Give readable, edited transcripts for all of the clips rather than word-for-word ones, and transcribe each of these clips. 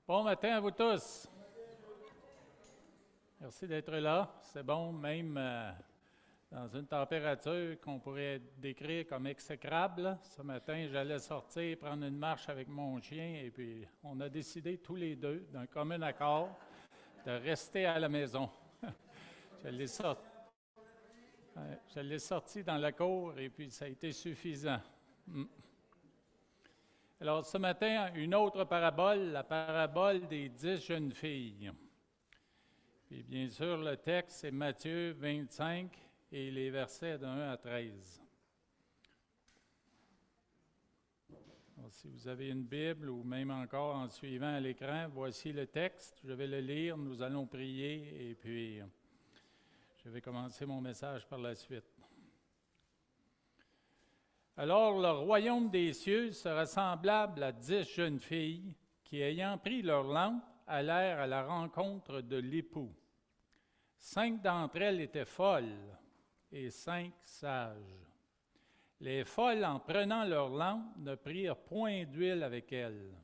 Bon matin à vous tous. Merci d'être là. C'est bon, même dans une température qu'on pourrait décrire comme exécrable. Ce matin, j'allais sortir, prendre une marche avec mon chien et puis on a décidé tous les deux, d'un commun accord, de rester à la maison. Je l'ai sorti, je l'ai sorti dans la cour et puis ça a été suffisant. Alors, ce matin, une autre parabole, la parabole des 10 jeunes filles. Puis, bien sûr, le texte, c'est Matthieu 25 et les versets de 1 à 13. Alors, si vous avez une Bible ou même encore en suivant à l'écran, voici le texte. Je vais le lire, nous allons prier et puis je vais commencer mon message par la suite. Alors le royaume des cieux sera semblable à 10 jeunes filles qui, ayant pris leur lampe, allèrent à la rencontre de l'époux. 5 d'entre elles étaient folles et 5 sages. Les folles, en prenant leur lampe, ne prirent point d'huile avec elles,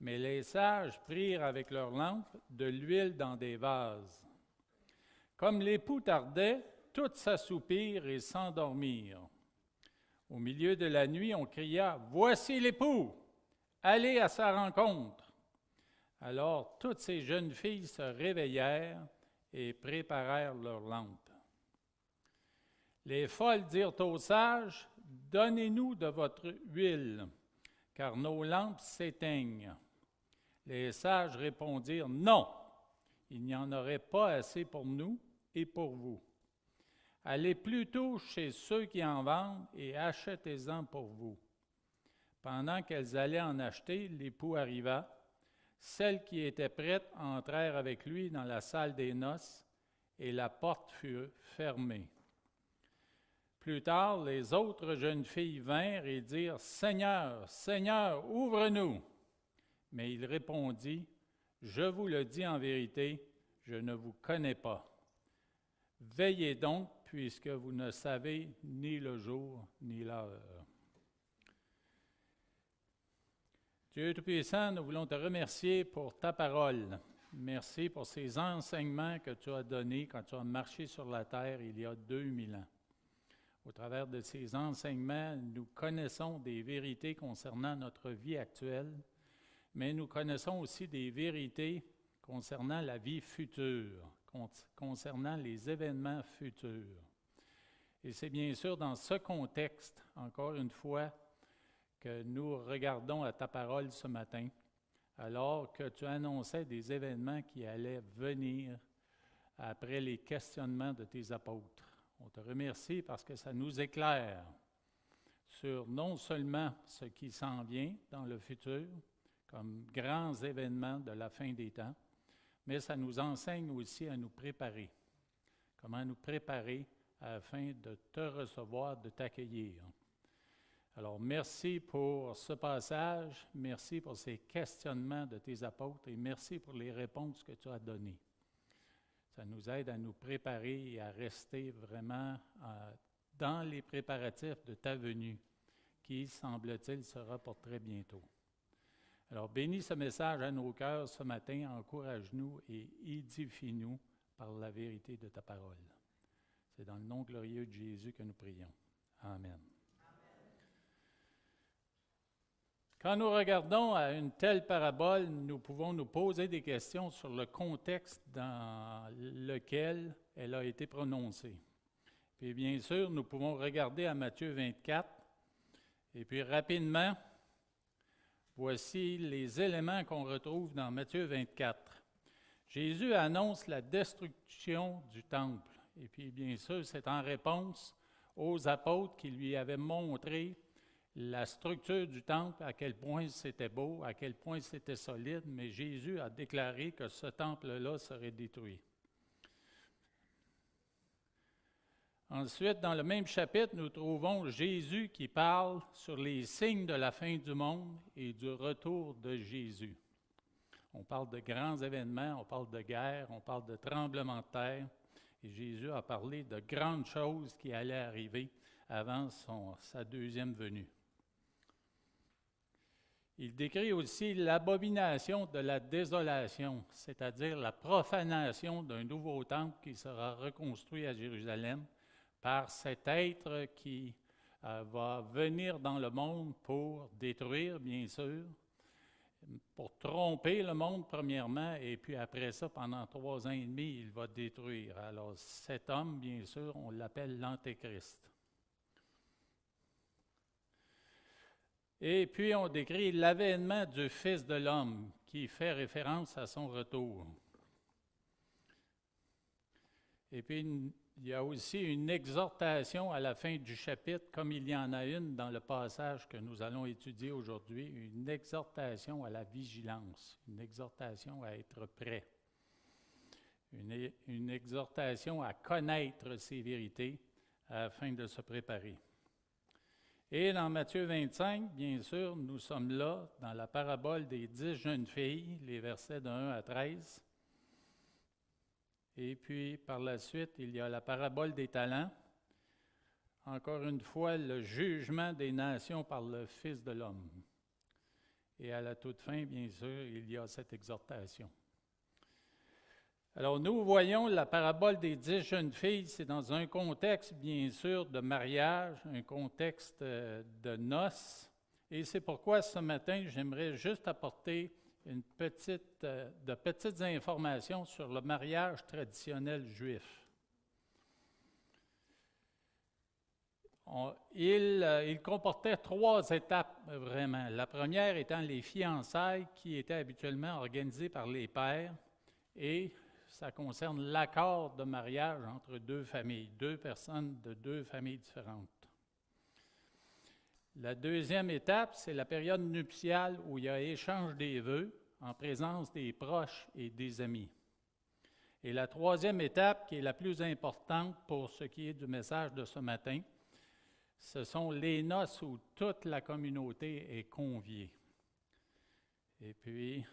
mais les sages prirent avec leur lampe de l'huile dans des vases. Comme l'époux tardait, toutes s'assoupirent et s'endormirent. Au milieu de la nuit, on cria « Voici l'époux! Allez à sa rencontre! » Alors toutes ces jeunes filles se réveillèrent et préparèrent leurs lampes. Les folles dirent aux sages « Donnez-nous de votre huile, car nos lampes s'éteignent. » Les sages répondirent « Non, il n'y en aurait pas assez pour nous et pour vous. Allez plutôt chez ceux qui en vendent et achetez-en pour vous. » Pendant qu'elles allaient en acheter, l'époux arriva. Celles qui étaient prêtes entrèrent avec lui dans la salle des noces et la porte fut fermée. Plus tard, les autres jeunes filles vinrent et dirent « Seigneur, Seigneur, ouvre-nous » Mais il répondit « Je vous le dis en vérité, je ne vous connais pas. Veillez donc, puisque vous ne savez ni le jour ni l'heure. » Dieu Tout-Puissant, nous voulons te remercier pour ta parole. Merci pour ces enseignements que tu as donnés quand tu as marché sur la terre il y a 2000 ans. Au travers de ces enseignements, nous connaissons des vérités concernant notre vie actuelle, mais nous connaissons aussi des vérités concernant la vie future, concernant les événements futurs. Et c'est bien sûr dans ce contexte, encore une fois, que nous regardons à ta parole ce matin, alors que tu annonçais des événements qui allaient venir après les questionnements de tes apôtres. On te remercie parce que ça nous éclaire sur non seulement ce qui s'en vient dans le futur, comme grands événements de la fin des temps, mais ça nous enseigne aussi à nous préparer. Comment nous préparer afin de te recevoir, de t'accueillir. Alors, merci pour ce passage, merci pour ces questionnements de tes apôtres et merci pour les réponses que tu as données. Ça nous aide à nous préparer et à rester vraiment dans les préparatifs de ta venue, qui, semble-t-il, sera pour très bientôt. Alors, bénis ce message à nos cœurs ce matin, encourage-nous et édifie-nous par la vérité de ta parole. C'est dans le nom glorieux de Jésus que nous prions. Amen. Quand nous regardons à une telle parabole, nous pouvons nous poser des questions sur le contexte dans lequel elle a été prononcée. Puis bien sûr, nous pouvons regarder à Matthieu 24, et puis rapidement, voici les éléments qu'on retrouve dans Matthieu 24. Jésus annonce la destruction du temple, et puis bien sûr, c'est en réponse aux apôtres qui lui avaient montré la structure du temple, à quel point c'était beau, à quel point c'était solide, mais Jésus a déclaré que ce temple-là serait détruit. Ensuite, dans le même chapitre, nous trouvons Jésus qui parle sur les signes de la fin du monde et du retour de Jésus. On parle de grands événements, on parle de guerre, on parle de tremblements de terre, et Jésus a parlé de grandes choses qui allaient arriver avant sa deuxième venue. Il décrit aussi l'abomination de la désolation, c'est-à-dire la profanation d'un nouveau temple qui sera reconstruit à Jérusalem par cet être qui va venir dans le monde pour détruire, bien sûr, pour tromper le monde premièrement, et puis après ça, pendant 3 ans et demi, il va détruire. Alors cet homme, bien sûr, on l'appelle l'Antéchrist. Et puis on décrit l'avènement du Fils de l'homme, qui fait référence à son retour. Et puis il y a aussi une exhortation à la fin du chapitre, comme il y en a une dans le passage que nous allons étudier aujourd'hui, une exhortation à la vigilance, une exhortation à être prêt, une exhortation à connaître ces vérités afin de se préparer. Et dans Matthieu 25, bien sûr, nous sommes là dans la parabole des 10 jeunes filles, les versets de 1 à 13. Et puis, par la suite, il y a la parabole des talents. Encore une fois, le jugement des nations par le Fils de l'homme. Et à la toute fin, bien sûr, il y a cette exhortation. Alors, nous voyons la parabole des 10 jeunes filles, c'est dans un contexte, bien sûr, de mariage, un contexte de noces. Et c'est pourquoi ce matin, j'aimerais juste apporter de petites informations sur le mariage traditionnel juif. Il comportait 3 étapes, vraiment. La première étant les fiançailles qui étaient habituellement organisées par les pères et ça concerne l'accord de mariage entre 2 familles, 2 personnes de 2 familles différentes. La deuxième étape, c'est la période nuptiale où il y a échange des vœux en présence des proches et des amis. Et la troisième étape, qui est la plus importante pour ce qui est du message de ce matin, ce sont les noces où toute la communauté est conviée. Et puis,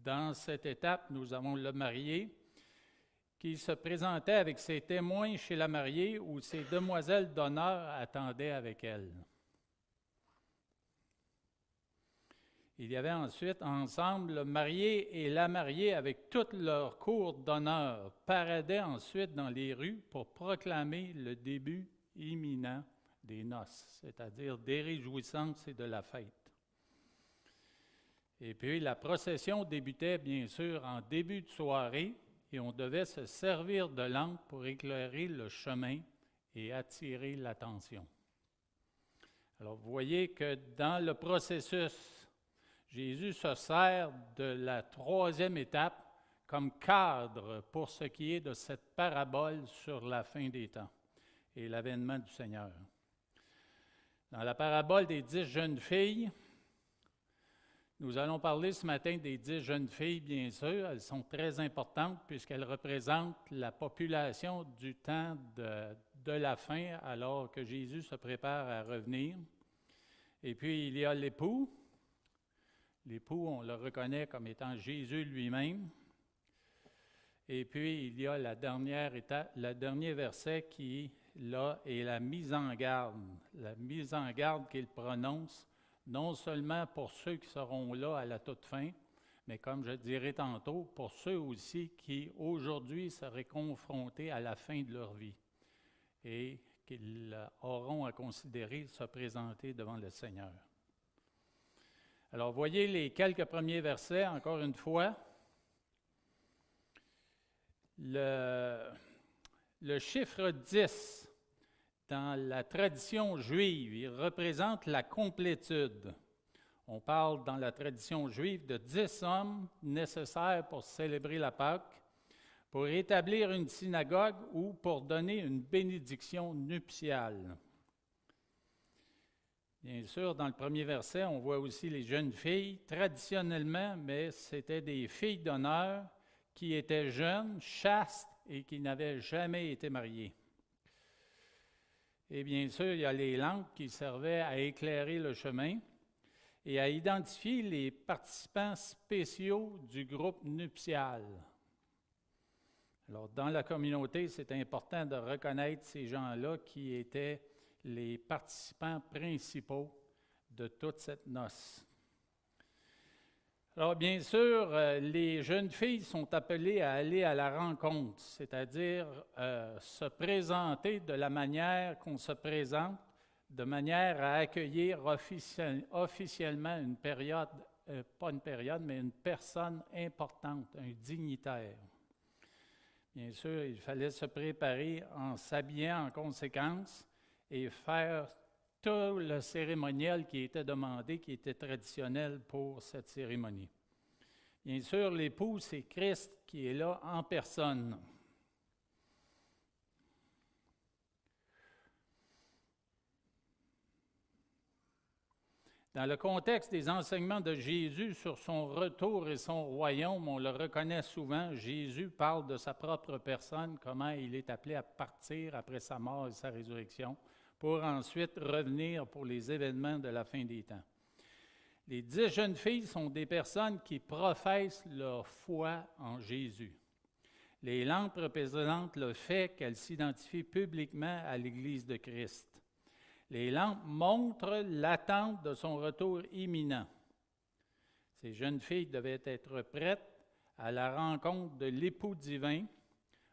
dans cette étape, nous avons le marié qui se présentait avec ses témoins chez la mariée où ses demoiselles d'honneur attendaient avec elle. Il y avait ensuite ensemble le marié et la mariée avec toute leur cour d'honneur paradaient ensuite dans les rues pour proclamer le début imminent des noces, c'est-à-dire des réjouissances et de la fête. Et puis la procession débutait bien sûr en début de soirée et on devait se servir de lampes pour éclairer le chemin et attirer l'attention. Alors vous voyez que dans le processus, Jésus se sert de la troisième étape comme cadre pour ce qui est de cette parabole sur la fin des temps et l'avènement du Seigneur. Dans la parabole des 10 jeunes filles, nous allons parler ce matin des 10 jeunes filles, bien sûr. Elles sont très importantes puisqu'elles représentent la population du temps de la fin, alors que Jésus se prépare à revenir. Et puis, il y a l'époux. L'époux, on le reconnaît comme étant Jésus lui-même. Et puis, il y a la dernière étape, le dernier verset qui, là, est la mise en garde. La mise en garde qu'il prononce, non seulement pour ceux qui seront là à la toute fin, mais comme je dirai tantôt, pour ceux aussi qui, aujourd'hui, seraient confrontés à la fin de leur vie et qu'ils auront à considérer se présenter devant le Seigneur. Alors, voyez les quelques premiers versets, encore une fois. Le chiffre 10, dans la tradition juive, il représente la complétude. On parle dans la tradition juive de 10 hommes nécessaires pour célébrer la Pâque, pour établir une synagogue ou pour donner une bénédiction nuptiale. Bien sûr, dans le premier verset, on voit aussi les jeunes filles, traditionnellement, mais c'était des filles d'honneur qui étaient jeunes, chastes et qui n'avaient jamais été mariées. Et bien sûr, il y a les lampes qui servaient à éclairer le chemin et à identifier les participants spéciaux du groupe nuptial. Alors, dans la communauté, c'est important de reconnaître ces gens-là qui étaient les participants principaux de toute cette noce. Alors, bien sûr, les jeunes filles sont appelées à aller à la rencontre, c'est-à-dire se présenter de la manière qu'on se présente, de manière à accueillir officiellement une période, pas une période, mais une personne importante, un dignitaire. Bien sûr, il fallait se préparer en s'habillant en conséquence et faire tout le cérémoniel qui était demandé, qui était traditionnel pour cette cérémonie. Bien sûr, l'époux, c'est Christ qui est là en personne. Dans le contexte des enseignements de Jésus sur son retour et son royaume, on le reconnaît souvent, Jésus parle de sa propre personne, comment il est appelé à partir après sa mort et sa résurrection, pour ensuite revenir pour les événements de la fin des temps. Les 10 jeunes filles sont des personnes qui professent leur foi en Jésus. Les lampes représentent le fait qu'elles s'identifient publiquement à l'Église de Christ. Les lampes montrent l'attente de son retour imminent. Ces jeunes filles devaient être prêtes à la rencontre de l'époux divin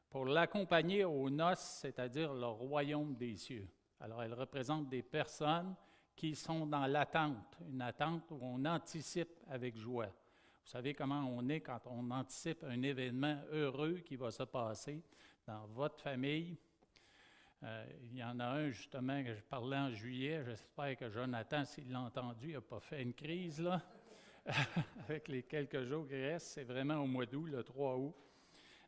pour l'accompagner aux noces, c'est-à-dire le royaume des cieux. Alors, elles représentent des personnes qui sont dans l'attente, une attente où on anticipe avec joie. Vous savez comment on est quand on anticipe un événement heureux qui va se passer dans votre famille. Il y en a un, justement, que je parlais en juillet. J'espère que Jonathan, s'il l'a entendu, il n'a pas fait une crise, là, avec les quelques jours qui restent. C'est vraiment au mois d'août, le 3 août.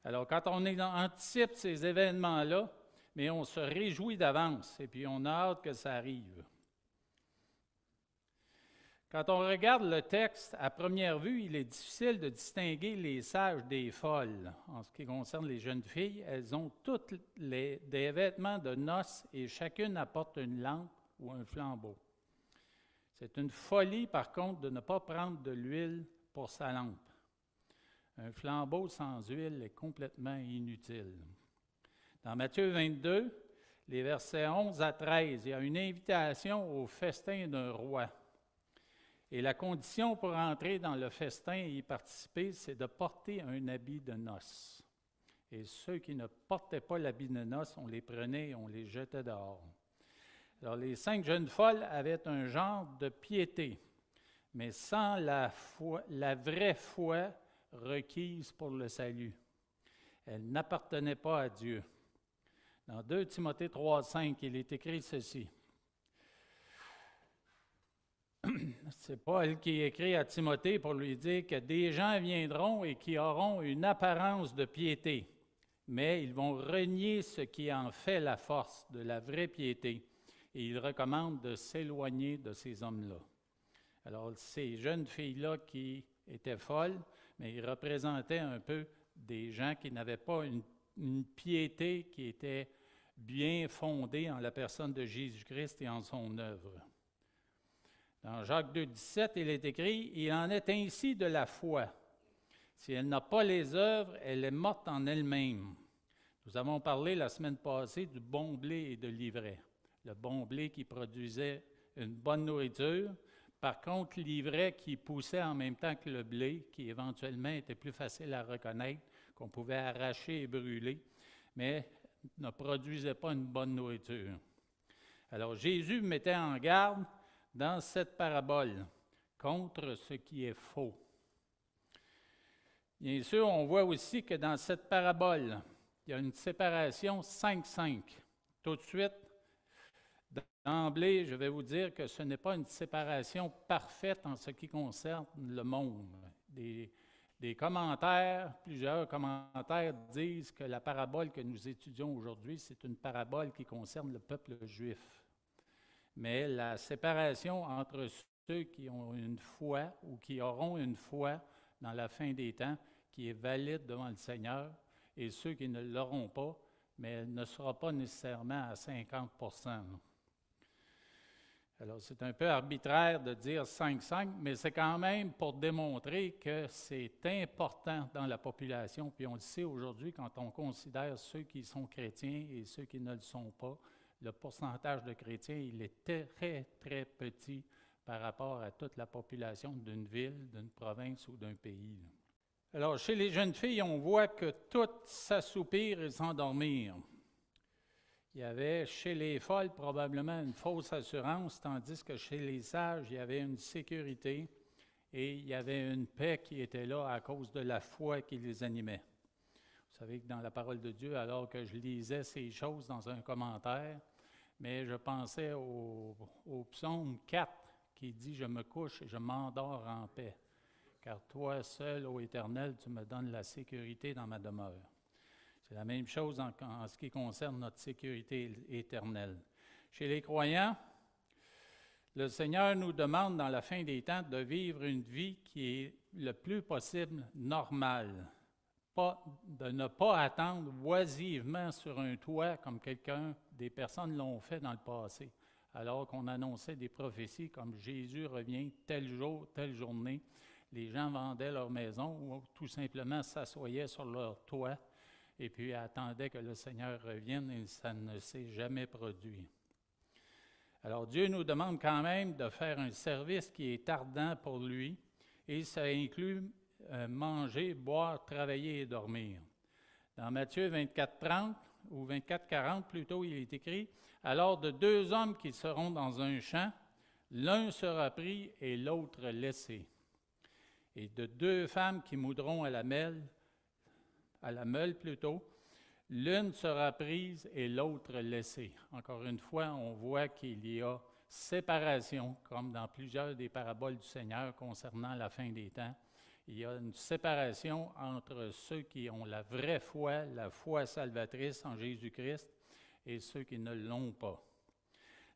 Alors, quand on anticipe ces événements-là, mais on se réjouit d'avance et puis on a hâte que ça arrive. Quand on regarde le texte, à première vue, il est difficile de distinguer les sages des folles. En ce qui concerne les jeunes filles, elles ont toutes des vêtements de noces et chacune apporte une lampe ou un flambeau. C'est une folie, par contre, de ne pas prendre de l'huile pour sa lampe. Un flambeau sans huile est complètement inutile. Dans Matthieu 22, les versets 11 à 13, il y a une invitation au festin d'un roi. Et la condition pour entrer dans le festin et y participer, c'est de porter un habit de noces. Et ceux qui ne portaient pas l'habit de noces, on les prenait et on les jetait dehors. Alors, les 5 jeunes folles avaient un genre de piété, mais sans la vraie foi requise pour le salut. Elles n'appartenaient pas à Dieu. Dans 2 Timothée 3,5, il est écrit ceci. C'est Paul qui écrit à Timothée pour lui dire que des gens viendront et qui auront une apparence de piété, mais ils vont renier ce qui en fait la force de la vraie piété. Et il recommande de s'éloigner de ces hommes-là. Alors, ces jeunes filles-là qui étaient folles, mais ils représentaient un peu des gens qui n'avaient pas une piété qui était bien fondée en la personne de Jésus-Christ et en son œuvre. Dans Jacques 2, 17, il est écrit « Il en est ainsi de la foi. Si elle n'a pas les œuvres, elle est morte en elle-même. » Nous avons parlé la semaine passée du bon blé et de l'ivraie. Le bon blé qui produisait une bonne nourriture. Par contre, l'ivraie qui poussait en même temps que le blé, qui éventuellement était plus facile à reconnaître, qu'on pouvait arracher et brûler, mais ne produisait pas une bonne nourriture. Alors Jésus mettait en garde dans cette parabole contre ce qui est faux. Bien sûr, on voit aussi que dans cette parabole, il y a une séparation 5-5. Tout de suite, d'emblée, je vais vous dire que ce n'est pas une séparation parfaite en ce qui concerne le monde. Des commentaires, plusieurs commentaires disent que la parabole que nous étudions aujourd'hui, c'est une parabole qui concerne le peuple juif. Mais la séparation entre ceux qui ont une foi ou qui auront une foi dans la fin des temps, qui est valide devant le Seigneur, et ceux qui ne l'auront pas, mais elle ne sera pas nécessairement à 50%. Alors, c'est un peu arbitraire de dire 5-5, mais c'est quand même pour démontrer que c'est important dans la population. Puis on le sait aujourd'hui, quand on considère ceux qui sont chrétiens et ceux qui ne le sont pas, le pourcentage de chrétiens, il est très, très petit par rapport à toute la population d'une ville, d'une province ou d'un pays. Alors, chez les jeunes filles, on voit que toutes s'assoupirent et s'endormirent. Il y avait chez les folles probablement une fausse assurance, tandis que chez les sages, il y avait une sécurité et il y avait une paix qui était là à cause de la foi qui les animait. Vous savez que dans la parole de Dieu, alors que je lisais ces choses dans un commentaire, mais je pensais au psaume 4 qui dit « Je me couche et je m'endors en paix, car toi seul, ô Éternel, tu me donnes la sécurité dans ma demeure. » C'est la même chose en ce qui concerne notre sécurité éternelle. Chez les croyants, le Seigneur nous demande dans la fin des temps de vivre une vie qui est le plus possible normale. De ne pas attendre oisivement sur un toit comme des personnes l'ont fait dans le passé, alors qu'on annonçait des prophéties comme Jésus revient tel jour, telle journée. Les gens vendaient leur maison ou tout simplement s'assoyaient sur leur toit et puis attendaient que le Seigneur revienne et ça ne s'est jamais produit. Alors Dieu nous demande quand même de faire un service qui est ardent pour lui et ça inclut manger, boire, travailler et dormir. Dans Matthieu 24:30 ou 24:40 plutôt, il est écrit « Alors de 2 hommes qui seront dans un champ, l'un sera pris et l'autre laissé. Et de 2 femmes qui moudront à la meule, l'une sera prise et l'autre laissée. » Encore une fois, on voit qu'il y a séparation, comme dans plusieurs des paraboles du Seigneur concernant la fin des temps. Il y a une séparation entre ceux qui ont la vraie foi, la foi salvatrice en Jésus-Christ, et ceux qui ne l'ont pas.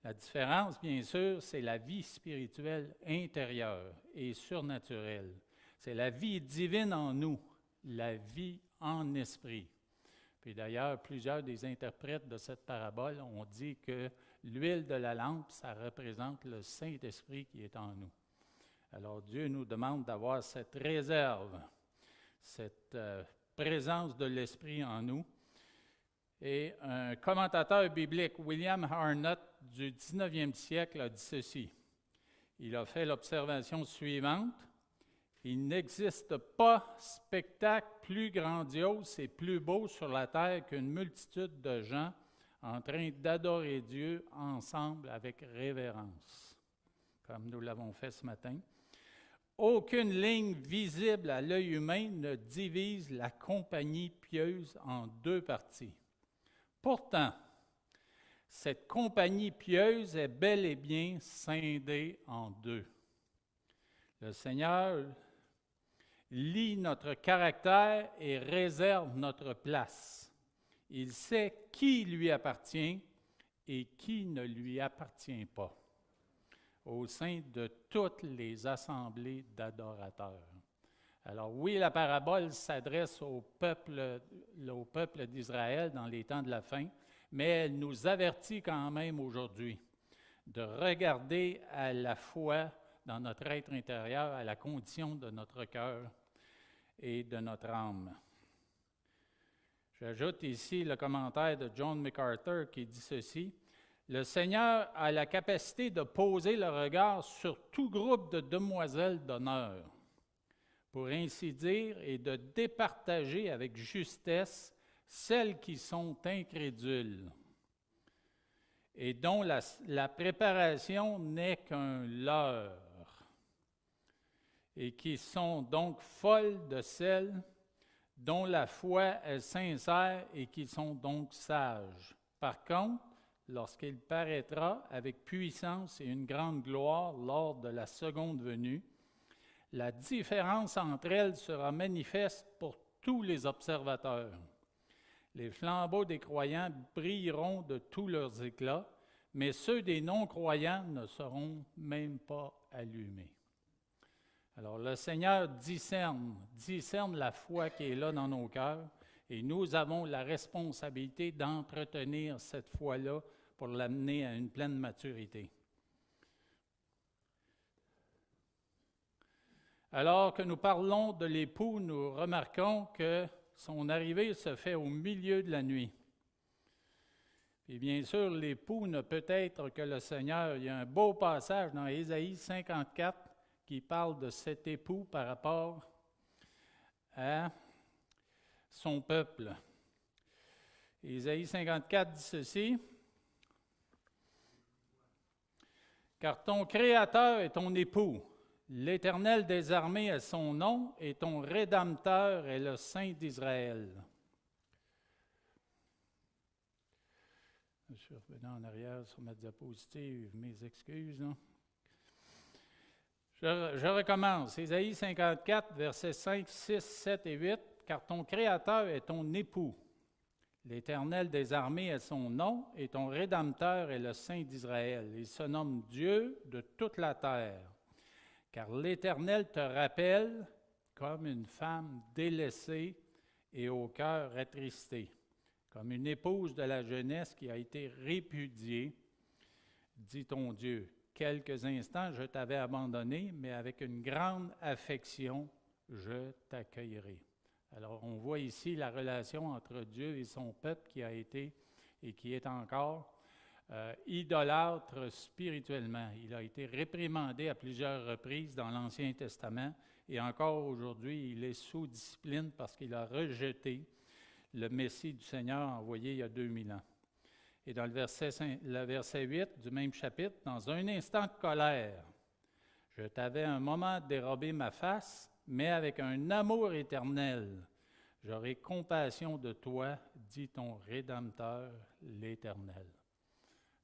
La différence, bien sûr, c'est la vie spirituelle intérieure et surnaturelle. C'est la vie divine en nous, la vie en esprit. Puis d'ailleurs, plusieurs des interprètes de cette parabole ont dit que l'huile de la lampe, ça représente le Saint-Esprit qui est en nous. Alors Dieu nous demande d'avoir cette réserve, cette présence de l'Esprit en nous. Et un commentateur biblique, William Arnott, du 19e siècle, a dit ceci. Il a fait l'observation suivante. Il n'existe pas spectacle plus grandiose et plus beau sur la terre qu'une multitude de gens en train d'adorer Dieu ensemble avec révérence, comme nous l'avons fait ce matin. Aucune ligne visible à l'œil humain ne divise la compagnie pieuse en 2 parties. Pourtant, cette compagnie pieuse est bel et bien scindée en 2. Le Seigneur lie notre caractère et réserve notre place. Il sait qui lui appartient et qui ne lui appartient pas au sein de toutes les assemblées d'adorateurs. Alors oui, la parabole s'adresse au peuple d'Israël dans les temps de la fin, mais elle nous avertit quand même aujourd'hui de regarder à la foi dans notre être intérieur, à la condition de notre cœur et de notre âme. J'ajoute ici le commentaire de John MacArthur qui dit ceci. Le Seigneur a la capacité de poser le regard sur tout groupe de demoiselles d'honneur, pour ainsi dire, et de départager avec justesse celles qui sont incrédules et dont la préparation n'est qu'un leurre, et qui sont donc folles de celles dont la foi est sincère et qui sont donc sages. Par contre, lorsqu'il paraîtra avec puissance et une grande gloire lors de la seconde venue, la différence entre elles sera manifeste pour tous les observateurs. Les flambeaux des croyants brilleront de tous leurs éclats, mais ceux des non-croyants ne seront même pas allumés. Alors le Seigneur discerne la foi qui est là dans nos cœurs, et nous avons la responsabilité d'entretenir cette foi-là pour l'amener à une pleine maturité. Alors que nous parlons de l'époux, nous remarquons que son arrivée se fait au milieu de la nuit. Et bien sûr, l'époux ne peut être que le Seigneur. Il y a un beau passage dans Ésaïe 54 qui parle de cet époux par rapport à son peuple. Ésaïe 54 dit ceci. Car ton Créateur est ton époux, l'Éternel des armées est son nom, et ton Rédempteur est le Saint d'Israël. Je suis revenu en arrière sur ma diapositive, mes excuses. Hein? Je recommence. Ésaïe 54, versets 5, 6, 7 et 8. Car ton Créateur est ton époux. L'Éternel des armées est son nom, et ton Rédempteur est le Saint d'Israël. Il se nomme Dieu de toute la terre. Car l'Éternel te rappelle comme une femme délaissée et au cœur attristé, comme une épouse de la jeunesse qui a été répudiée, dit ton Dieu. Quelques instants, je t'avais abandonné, mais avec une grande affection, je t'accueillerai. Alors, on voit ici la relation entre Dieu et son peuple qui a été et qui est encore idolâtre spirituellement. Il a été réprimandé à plusieurs reprises dans l'Ancien Testament et encore aujourd'hui, il est sous discipline parce qu'il a rejeté le Messie du Seigneur envoyé il y a 2000 ans. Et dans le verset 8 du même chapitre, « Dans un instant de colère, je t'avais un moment dérobé ma face, mais avec un amour éternel, j'aurai compassion de toi, dit ton Rédempteur, l'Éternel. »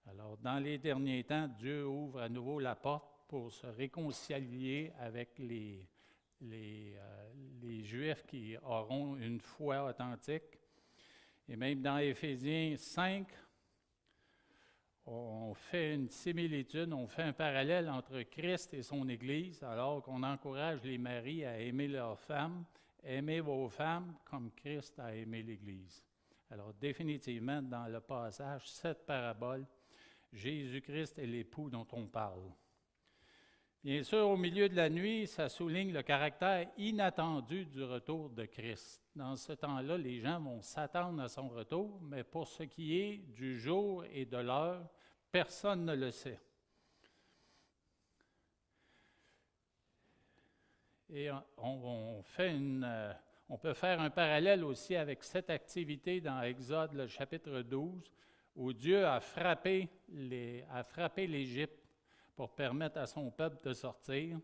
Alors, dans les derniers temps, Dieu ouvre à nouveau la porte pour se réconcilier avec les Juifs qui auront une foi authentique. Et même dans Éphésiens 5, on fait une similitude, on fait un parallèle entre Christ et son Église, alors qu'on encourage les maris à aimer leurs femmes. Aimez vos femmes comme Christ a aimé l'Église. Alors définitivement, dans le passage, cette parabole, Jésus-Christ est l'époux dont on parle. Bien sûr, au milieu de la nuit, ça souligne le caractère inattendu du retour de Christ. Dans ce temps-là, les gens vont s'attendre à son retour, mais pour ce qui est du jour et de l'heure, personne ne le sait. Et on peut faire un parallèle aussi avec cette activité dans Exode, le chapitre 12, où Dieu a frappé l'Égypte pour permettre à son peuple de sortir.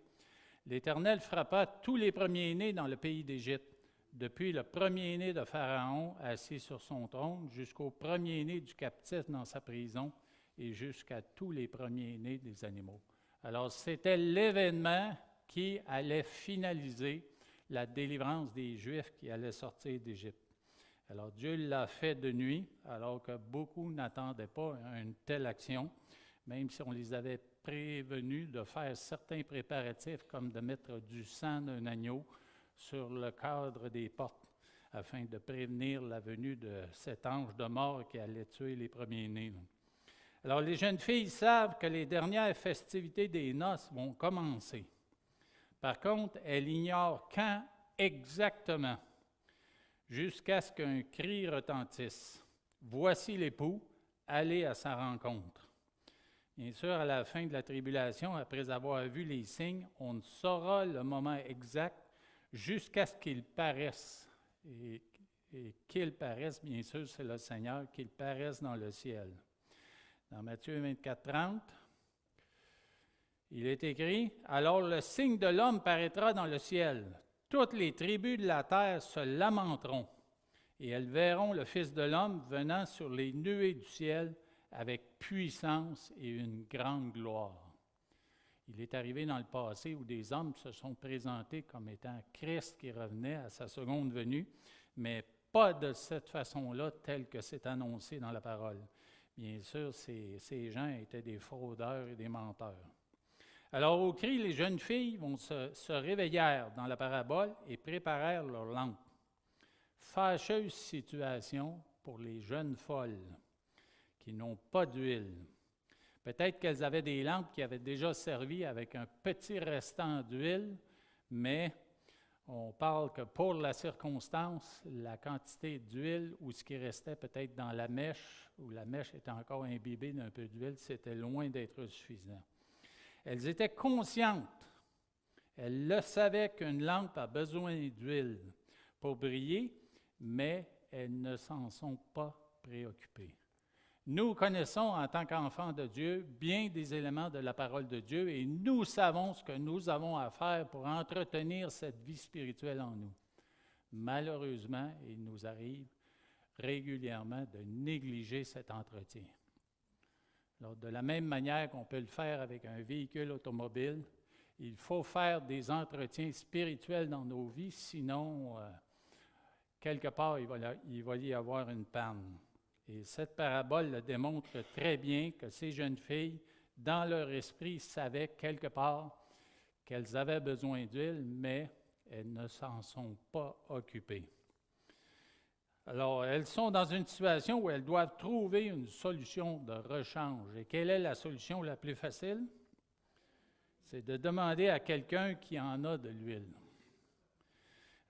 L'Éternel frappa tous les premiers-nés dans le pays d'Égypte, depuis le premier-né de Pharaon assis sur son trône, jusqu'au premier-né du captif dans sa prison et jusqu'à tous les premiers-nés des animaux. Alors, c'était l'événement qui allait finaliser la délivrance des Juifs qui allaient sortir d'Égypte. Alors, Dieu l'a fait de nuit, alors que beaucoup n'attendaient pas une telle action, même si on les avait prévenus de faire certains préparatifs, comme de mettre du sang d'un agneau sur le cadre des portes, afin de prévenir la venue de cet ange de mort qui allait tuer les premiers-nés. Alors, les jeunes filles savent que les dernières festivités des noces vont commencer. Par contre, elles ignorent quand exactement, jusqu'à ce qu'un cri retentisse. « Voici l'époux, allez à sa rencontre. » Bien sûr, à la fin de la tribulation, après avoir vu les signes, on ne saura le moment exact jusqu'à ce qu'il paraisse. Et qu'il paraisse, bien sûr, c'est le Seigneur, qu'il paraisse dans le ciel. Dans Matthieu 24, 30, il est écrit, « Alors le signe de l'homme paraîtra dans le ciel. Toutes les tribus de la terre se lamenteront, et elles verront le Fils de l'homme venant sur les nuées du ciel avec puissance et une grande gloire. » Il est arrivé dans le passé où des hommes se sont présentés comme étant Christ qui revenait à sa seconde venue, mais pas de cette façon-là, telle que c'est annoncé dans la parole. Bien sûr, ces gens étaient des fraudeurs et des menteurs. Alors, au cri, les jeunes filles se réveillèrent dans la parabole et préparèrent leurs lampes. Fâcheuse situation pour les jeunes folles qui n'ont pas d'huile. Peut-être qu'elles avaient des lampes qui avaient déjà servi avec un petit restant d'huile, mais On parle que pour la circonstance, la quantité d'huile ou ce qui restait peut-être dans la mèche, où la mèche était encore imbibée d'un peu d'huile, c'était loin d'être suffisant. Elles étaient conscientes. Elles le savaient qu'une lampe a besoin d'huile pour briller, mais elles ne s'en sont pas préoccupées. Nous connaissons en tant qu'enfants de Dieu bien des éléments de la parole de Dieu et nous savons ce que nous avons à faire pour entretenir cette vie spirituelle en nous. Malheureusement, il nous arrive régulièrement de négliger cet entretien. Alors, de la même manière qu'on peut le faire avec un véhicule automobile, il faut faire des entretiens spirituels dans nos vies, sinon, quelque part, il va y avoir une panne. Et cette parabole le démontre très bien que ces jeunes filles, dans leur esprit, savaient quelque part qu'elles avaient besoin d'huile, mais elles ne s'en sont pas occupées. Alors, elles sont dans une situation où elles doivent trouver une solution de rechange. Et quelle est la solution la plus facile? C'est de demander à quelqu'un qui en a de l'huile.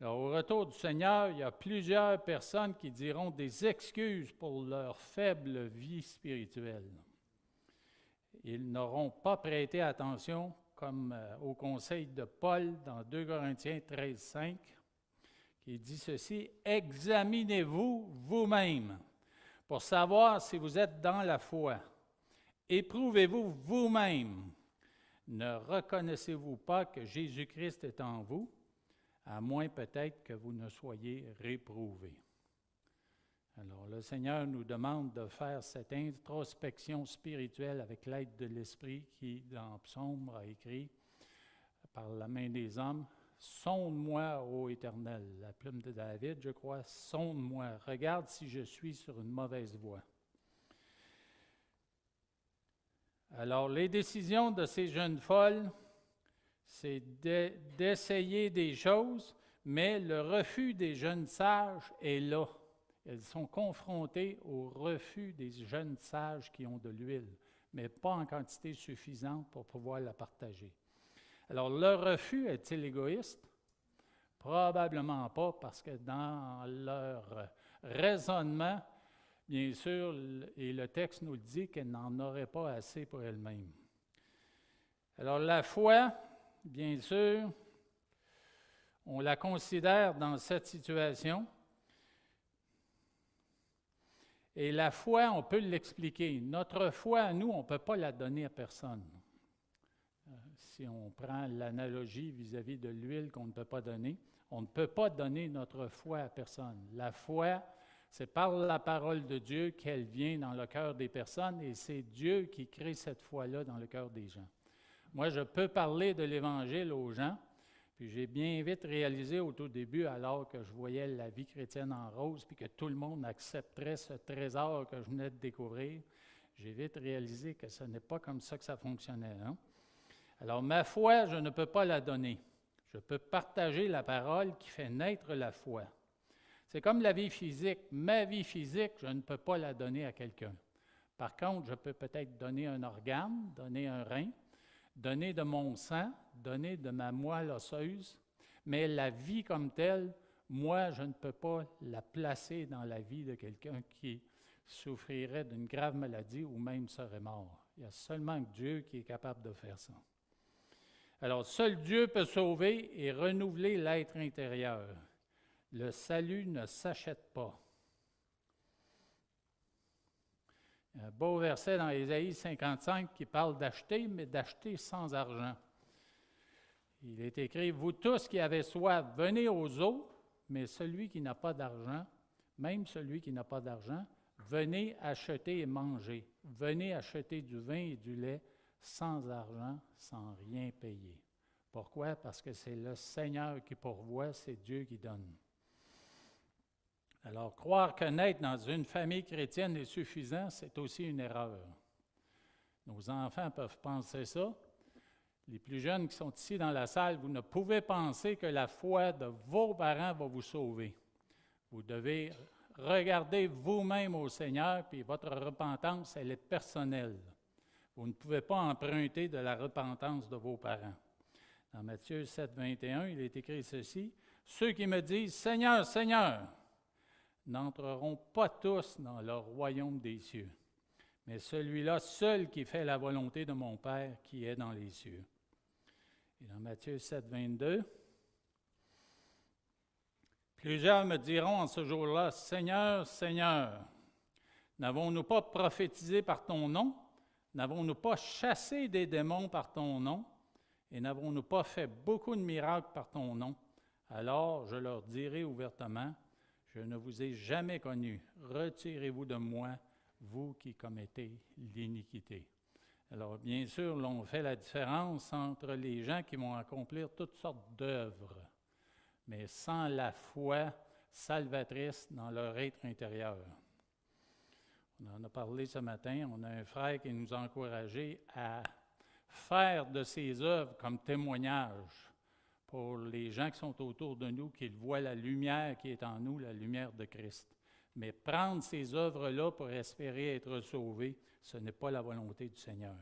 Alors, au retour du Seigneur, il y a plusieurs personnes qui diront des excuses pour leur faible vie spirituelle. Ils n'auront pas prêté attention, comme au conseil de Paul dans 2 Corinthiens 13, 5, qui dit ceci: « Examinez-vous vous-même pour savoir si vous êtes dans la foi. Éprouvez-vous vous-même. Ne reconnaissez-vous pas que Jésus-Christ est en vous? À moins peut-être que vous ne soyez réprouvés. » Alors, le Seigneur nous demande de faire cette introspection spirituelle avec l'aide de l'Esprit qui, dans Psaume, a écrit par la main des hommes: « Sonde-moi, ô Éternel », la plume de David, je crois, « sonde-moi, regarde si je suis sur une mauvaise voie. » Alors, les décisions de ces jeunes folles, c'est d'essayer des choses, mais le refus des jeunes sages est là. Elles sont confrontées au refus des jeunes sages qui ont de l'huile, mais pas en quantité suffisante pour pouvoir la partager. Alors, le refus est-il égoïste? Probablement pas, parce que dans leur raisonnement, bien sûr, et le texte nous le dit, qu'elles n'en auraient pas assez pour elles-mêmes. Alors, la foi, bien sûr, on la considère dans cette situation. Et la foi, on peut l'expliquer. Notre foi, à nous, on ne peut pas la donner à personne. Si on prend l'analogie vis-à-vis de l'huile qu'on ne peut pas donner, on ne peut pas donner notre foi à personne. La foi, c'est par la parole de Dieu qu'elle vient dans le cœur des personnes et c'est Dieu qui crée cette foi-là dans le cœur des gens. Moi, je peux parler de l'Évangile aux gens, puis j'ai bien vite réalisé au tout début, alors que je voyais la vie chrétienne en rose, puis que tout le monde accepterait ce trésor que je venais de découvrir, j'ai vite réalisé que ce n'est pas comme ça que ça fonctionnait. Hein? Alors, ma foi, je ne peux pas la donner. Je peux partager la parole qui fait naître la foi. C'est comme la vie physique. Ma vie physique, je ne peux pas la donner à quelqu'un. Par contre, je peux peut-être donner un organe, donner un rein, donner de mon sang, donner de ma moelle osseuse, mais la vie comme telle, moi, je ne peux pas la placer dans la vie de quelqu'un qui souffrirait d'une grave maladie ou même serait mort. Il y a seulement Dieu qui est capable de faire ça. Alors, seul Dieu peut sauver et renouveler l'être intérieur. Le salut ne s'achète pas. Un beau verset dans Ésaïe 55 qui parle d'acheter, mais d'acheter sans argent. Il est écrit: « Vous tous qui avez soif, venez aux eaux, mais celui qui n'a pas d'argent, même celui qui n'a pas d'argent, venez acheter et manger. Venez acheter du vin et du lait sans argent, sans rien payer. » Pourquoi? Parce que c'est le Seigneur qui pourvoit, c'est Dieu qui donne. Alors, croire que naître dans une famille chrétienne est suffisant, c'est aussi une erreur. Nos enfants peuvent penser ça. Les plus jeunes qui sont ici dans la salle, vous ne pouvez penser que la foi de vos parents va vous sauver. Vous devez regarder vous-même au Seigneur, puis votre repentance, elle est personnelle. Vous ne pouvez pas emprunter de la repentance de vos parents. Dans Matthieu 7, 21, il est écrit ceci, « Ceux qui me disent, Seigneur, Seigneur, n'entreront pas tous dans le royaume des cieux, mais celui-là seul qui fait la volonté de mon Père qui est dans les cieux. » Et dans Matthieu 7, 22, « Plusieurs me diront en ce jour-là, Seigneur, Seigneur, n'avons-nous pas prophétisé par ton nom? N'avons-nous pas chassé des démons par ton nom? Et n'avons-nous pas fait beaucoup de miracles par ton nom? Alors je leur dirai ouvertement, je ne vous ai jamais connu. Retirez-vous de moi, vous qui commettez l'iniquité. » Alors, bien sûr, là, on fait la différence entre les gens qui vont accomplir toutes sortes d'œuvres, mais sans la foi salvatrice dans leur être intérieur. On en a parlé ce matin, on a un frère qui nous a encouragés à faire de ces œuvres comme témoignage pour les gens qui sont autour de nous, qu'ils voient la lumière qui est en nous, la lumière de Christ. Mais prendre ces œuvres-là pour espérer être sauvés, ce n'est pas la volonté du Seigneur.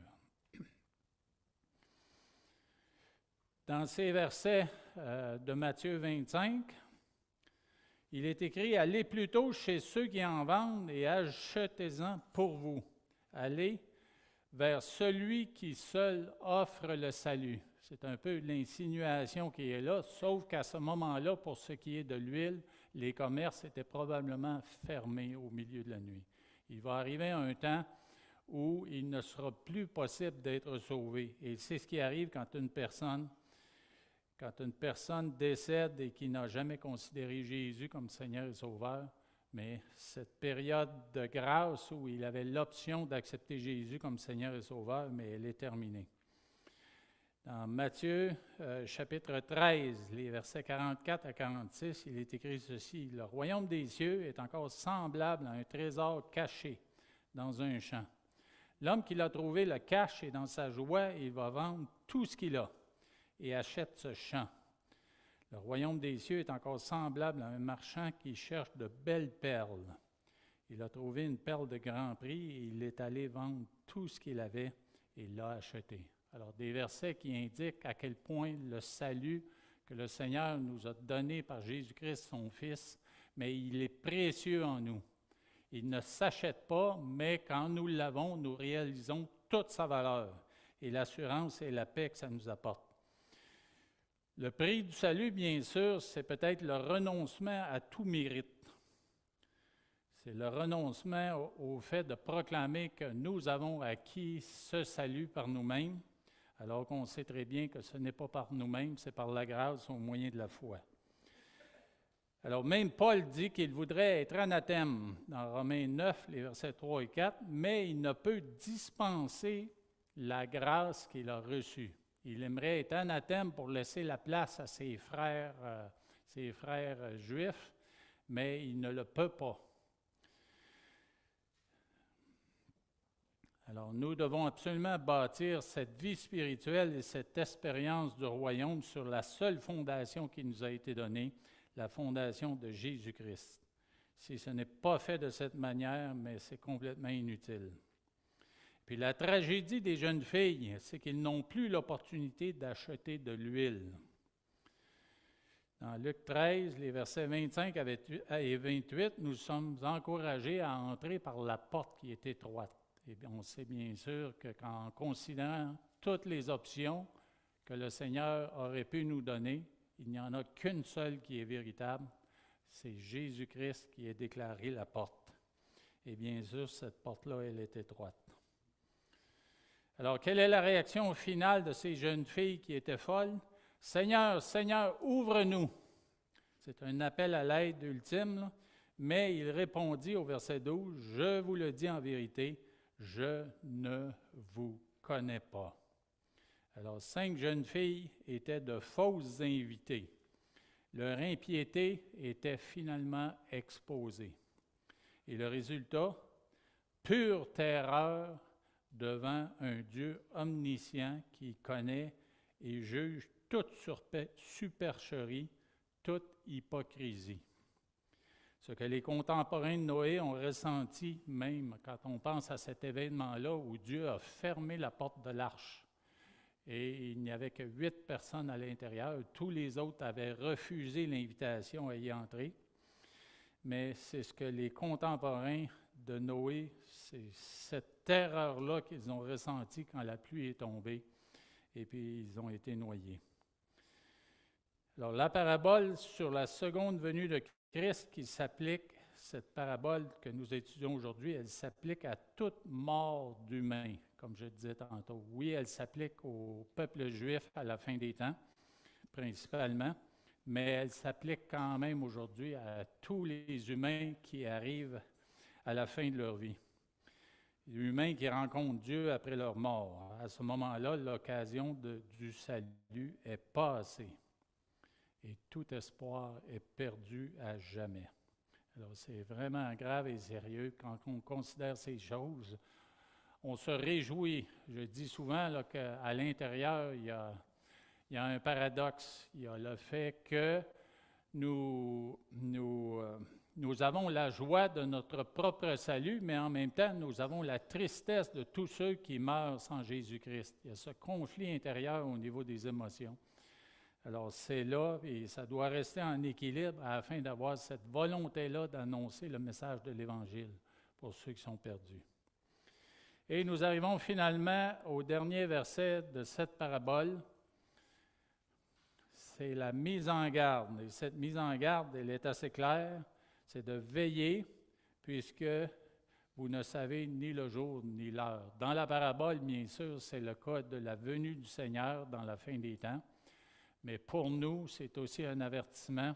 Dans ces versets de Matthieu 25, il est écrit « Allez plutôt chez ceux qui en vendent et achetez-en pour vous. Allez vers celui qui seul offre le salut. » C'est un peu l'insinuation qui est là, sauf qu'à ce moment-là, pour ce qui est de l'huile, les commerces étaient probablement fermés au milieu de la nuit. Il va arriver un temps où il ne sera plus possible d'être sauvé. Et c'est ce qui arrive quand une personne décède et qui n'a jamais considéré Jésus comme Seigneur et Sauveur. Mais cette période de grâce où il avait l'option d'accepter Jésus comme Seigneur et Sauveur, mais elle est terminée. Dans Matthieu, chapitre 13, les versets 44 à 46, il est écrit ceci, « Le royaume des cieux est encore semblable à un trésor caché dans un champ. L'homme qui l'a trouvé le cache et dans sa joie, il va vendre tout ce qu'il a et achète ce champ. Le royaume des cieux est encore semblable à un marchand qui cherche de belles perles. Il a trouvé une perle de grand prix et il est allé vendre tout ce qu'il avait et l'a acheté. » Alors, des versets qui indiquent à quel point le salut que le Seigneur nous a donné par Jésus-Christ, son Fils, mais il est précieux en nous. Il ne s'achète pas, mais quand nous l'avons, nous réalisons toute sa valeur et l'assurance et la paix que ça nous apporte. Le prix du salut, bien sûr, c'est peut-être le renoncement à tout mérite. C'est le renoncement au fait de proclamer que nous avons acquis ce salut par nous-mêmes, alors qu'on sait très bien que ce n'est pas par nous-mêmes, c'est par la grâce au moyen de la foi. Alors même Paul dit qu'il voudrait être anathème dans Romains 9, les versets 3 et 4, mais il ne peut dispenser la grâce qu'il a reçue. Il aimerait être anathème pour laisser la place à ses frères juifs, mais il ne le peut pas. Alors, nous devons absolument bâtir cette vie spirituelle et cette expérience du royaume sur la seule fondation qui nous a été donnée, la fondation de Jésus-Christ. Si ce n'est pas fait de cette manière, mais c'est complètement inutile. Puis la tragédie des jeunes filles, c'est qu'ils n'ont plus l'opportunité d'acheter de l'huile. Dans Luc 13, les versets 25 et 28, nous sommes encouragés à entrer par la porte qui est étroite. Et on sait bien sûr qu'en considérant toutes les options que le Seigneur aurait pu nous donner, il n'y en a qu'une seule qui est véritable, c'est Jésus-Christ qui est déclaré la porte. Et bien sûr, cette porte-là, elle est étroite. Alors, quelle est la réaction finale de ces jeunes filles qui étaient folles? « Seigneur, Seigneur, ouvre-nous! » C'est un appel à l'aide ultime, mais il répondit au verset 12, « Je vous le dis en vérité, je ne vous connais pas. » Alors, 5 jeunes filles étaient de fausses invitées. Leur impiété était finalement exposée. Et le résultat, pure terreur devant un Dieu omniscient qui connaît et juge toute supercherie, toute hypocrisie. Ce que les contemporains de Noé ont ressenti, même quand on pense à cet événement-là où Dieu a fermé la porte de l'arche et il n'y avait que 8 personnes à l'intérieur. Tous les autres avaient refusé l'invitation à y entrer. Mais c'est ce que les contemporains de Noé, c'est cette terreur-là qu'ils ont ressentie quand la pluie est tombée, et puis ils ont été noyés. Alors, la parabole sur la seconde venue de Christ qui s'applique, cette parabole que nous étudions aujourd'hui, elle s'applique à toute mort d'humain, comme je disais tantôt. Oui, elle s'applique au peuple juif à la fin des temps, principalement, mais elle s'applique quand même aujourd'hui à tous les humains qui arrivent à la fin de leur vie. Les humains qui rencontrent Dieu après leur mort. À ce moment-là, l'occasion du salut est passée. Et tout espoir est perdu à jamais. Alors, c'est vraiment grave et sérieux quand on considère ces choses. On se réjouit. Je dis souvent qu'à l'intérieur, il y a un paradoxe. Il y a le fait que nous avons la joie de notre propre salut, mais en même temps, nous avons la tristesse de tous ceux qui meurent sans Jésus-Christ. Il y a ce conflit intérieur au niveau des émotions. Alors, c'est là, et ça doit rester en équilibre afin d'avoir cette volonté-là d'annoncer le message de l'Évangile pour ceux qui sont perdus. Et nous arrivons finalement au dernier verset de cette parabole. C'est la mise en garde. Et cette mise en garde, elle est assez claire. C'est de veiller, puisque vous ne savez ni le jour ni l'heure. Dans la parabole, bien sûr, c'est le cas de la venue du Seigneur dans la fin des temps. Mais pour nous, c'est aussi un avertissement.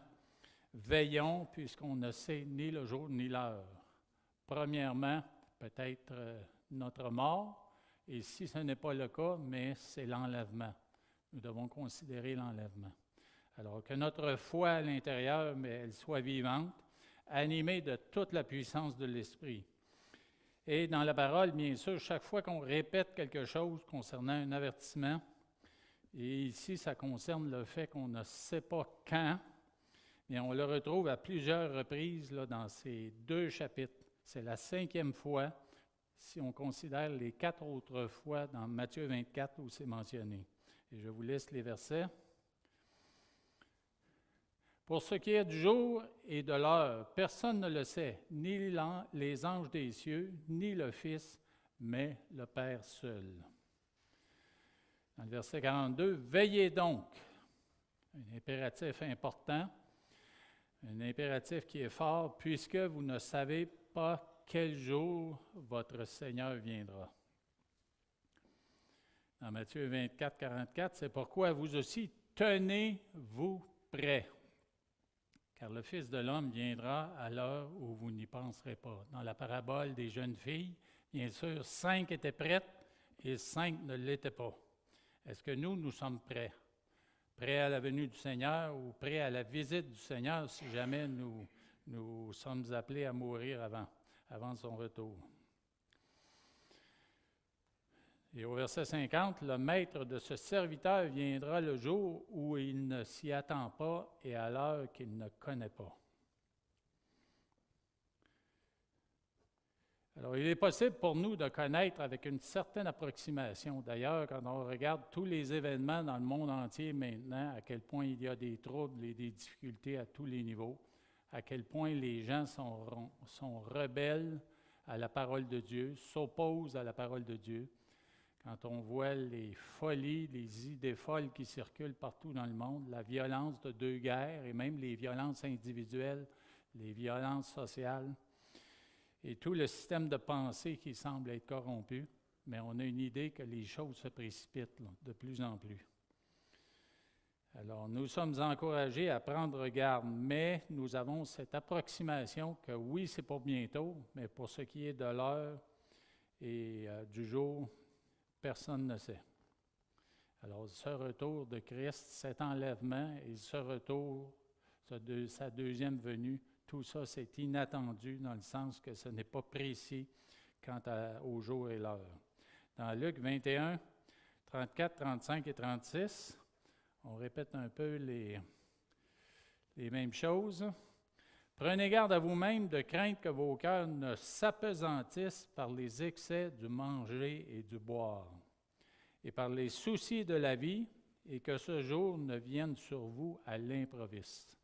Veillons, puisqu'on ne sait ni le jour ni l'heure. Premièrement, peut-être notre mort, et si ce n'est pas le cas, mais c'est l'enlèvement. Nous devons considérer l'enlèvement. Alors que notre foi à l'intérieur, mais elle soit vivante, animée de toute la puissance de l'Esprit. Et dans la parole, bien sûr, chaque fois qu'on répète quelque chose concernant un avertissement, et ici, ça concerne le fait qu'on ne sait pas quand, mais on le retrouve à plusieurs reprises là, dans ces 2 chapitres. C'est la 5e fois, si on considère les 4 autres fois dans Matthieu 24 où c'est mentionné. Et je vous laisse les versets. Pour ce qui est du jour et de l'heure, personne ne le sait, ni les anges des cieux, ni le Fils, mais le Père seul. Dans le verset 42, « Veillez donc », un impératif important, un impératif qui est fort, « puisque vous ne savez pas quel jour votre Seigneur viendra. » Dans Matthieu 24, 44, « C'est pourquoi vous aussi, tenez-vous prêts, car le Fils de l'homme viendra à l'heure où vous n'y penserez pas. » Dans la parabole des jeunes filles, bien sûr, 5 étaient prêtes et 5 ne l'étaient pas. Est-ce que nous sommes prêts? Prêts à la venue du Seigneur ou prêts à la visite du Seigneur si jamais nous sommes appelés à mourir avant son retour? Et au verset 50, « Le maître de ce serviteur viendra le jour où il ne s'y attend pas et à l'heure qu'il ne connaît pas. » Alors, il est possible pour nous de connaître avec une certaine approximation. D'ailleurs, quand on regarde tous les événements dans le monde entier maintenant, à quel point il y a des troubles et des difficultés à tous les niveaux, à quel point les gens sont rebelles à la parole de Dieu, s'opposent à la parole de Dieu. Quand on voit les folies, les idées folles qui circulent partout dans le monde, la violence de 2 guerres et même les violences individuelles, les violences sociales, et tout le système de pensée qui semble être corrompu, mais on a une idée que les choses se précipitent là, de plus en plus. Alors, nous sommes encouragés à prendre garde, mais nous avons cette approximation que oui, c'est pour bientôt, mais pour ce qui est de l'heure et du jour, personne ne sait. Alors, ce retour de Christ, cet enlèvement et ce retour, sa deuxième venue, tout ça, c'est inattendu dans le sens que ce n'est pas précis quant au jour et l'heure. Dans Luc 21, 34, 35 et 36, on répète un peu les mêmes choses. « Prenez garde à vous-même de craindre que vos cœurs ne s'apesantissent par les excès du manger et du boire, et par les soucis de la vie, et que ce jour ne vienne sur vous à l'improviste.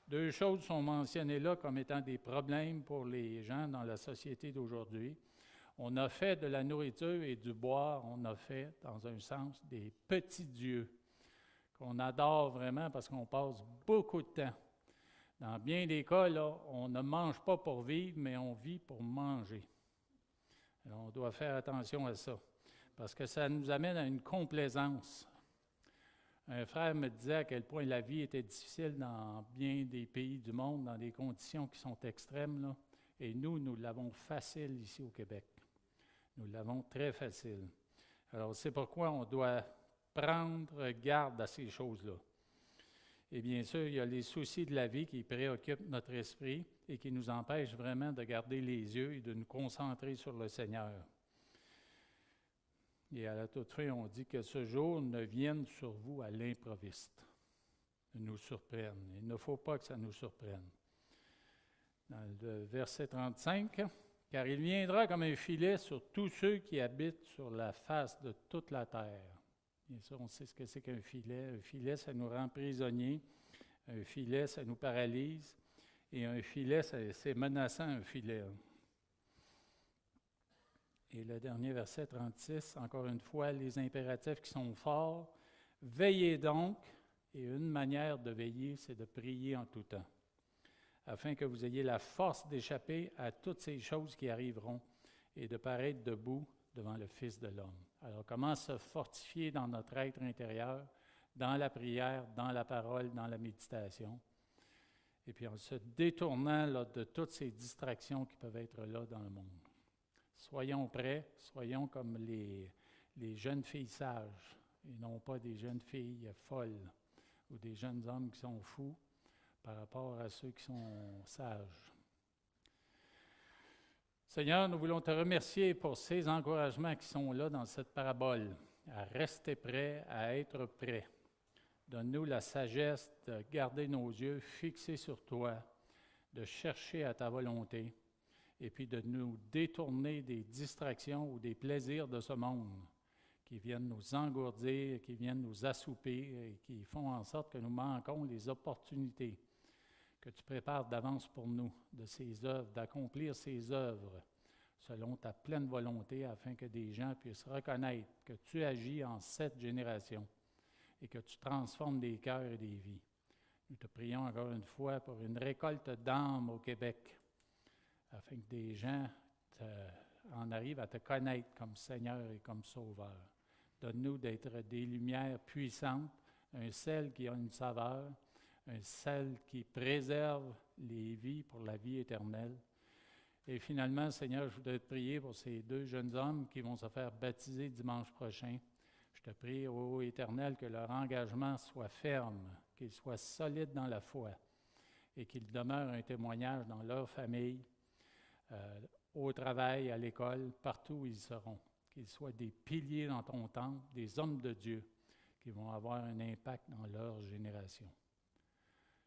Deux choses sont mentionnées là comme étant des problèmes pour les gens dans la société d'aujourd'hui. On a fait de la nourriture et du boire, on a fait, dans un sens, des petits dieux qu'on adore vraiment parce qu'on passe beaucoup de temps. Dans bien des cas, là, on ne mange pas pour vivre, mais on vit pour manger. Alors, on doit faire attention à ça, parce que ça nous amène à une complaisance. Un frère me disait à quel point la vie était difficile dans bien des pays du monde, dans des conditions qui sont extrêmes, là. Et nous l'avons facile ici au Québec. Nous l'avons très facile. Alors, c'est pourquoi on doit prendre garde à ces choses-là. Et bien sûr, il y a les soucis de la vie qui préoccupent notre esprit et qui nous empêchent vraiment de garder les yeux et de nous concentrer sur le Seigneur. Et à la toute fin, on dit que ce jour ne vienne sur vous à l'improviste, ne nous surprenne. Il ne faut pas que ça nous surprenne. Dans le verset 35, « Car il viendra comme un filet sur tous ceux qui habitent sur la face de toute la terre. » Bien sûr, on sait ce que c'est qu'un filet. Un filet, ça nous rend prisonniers. Un filet, ça nous paralyse. Et un filet, c'est menaçant, un filet. Et le dernier verset 36, encore une fois, les impératifs qui sont forts. « Veillez donc, et une manière de veiller, c'est de prier en tout temps, afin que vous ayez la force d'échapper à toutes ces choses qui arriveront et de paraître debout devant le Fils de l'homme. » Alors, comment se fortifier dans notre être intérieur, dans la prière, dans la parole, dans la méditation, et puis en se détournant là, de toutes ces distractions qui peuvent être là dans le monde. Soyons prêts, soyons comme les jeunes filles sages, et non pas des jeunes filles folles, ou des jeunes hommes qui sont fous par rapport à ceux qui sont sages. Seigneur, nous voulons te remercier pour ces encouragements qui sont là dans cette parabole, à rester prêt, à être prêt. Donne-nous la sagesse de garder nos yeux fixés sur toi, de chercher à ta volonté, et puis de nous détourner des distractions ou des plaisirs de ce monde qui viennent nous engourdir, qui viennent nous assoupir et qui font en sorte que nous manquons les opportunités que tu prépares d'avance pour nous, de ces œuvres, d'accomplir ces œuvres selon ta pleine volonté, afin que des gens puissent reconnaître que tu agis en cette génération et que tu transformes des cœurs et des vies. Nous te prions encore une fois pour une récolte d'âmes au Québec, afin que des gens en arrivent à te connaître comme Seigneur et comme Sauveur. Donne-nous d'être des lumières puissantes, un sel qui a une saveur, un sel qui préserve les vies pour la vie éternelle. Et finalement, Seigneur, je voudrais te prier pour ces deux jeunes hommes qui vont se faire baptiser dimanche prochain. Je te prie, ô Éternel, que leur engagement soit ferme, qu'ils soient solides dans la foi et qu'ils demeurent un témoignage dans leur famille, au travail, à l'école, partout où ils seront. Qu'ils soient des piliers dans ton temple, des hommes de Dieu qui vont avoir un impact dans leur génération.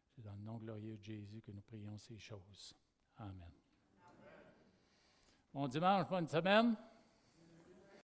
C'est dans le nom glorieux de Jésus que nous prions ces choses. Amen. Bon dimanche, bonne semaine.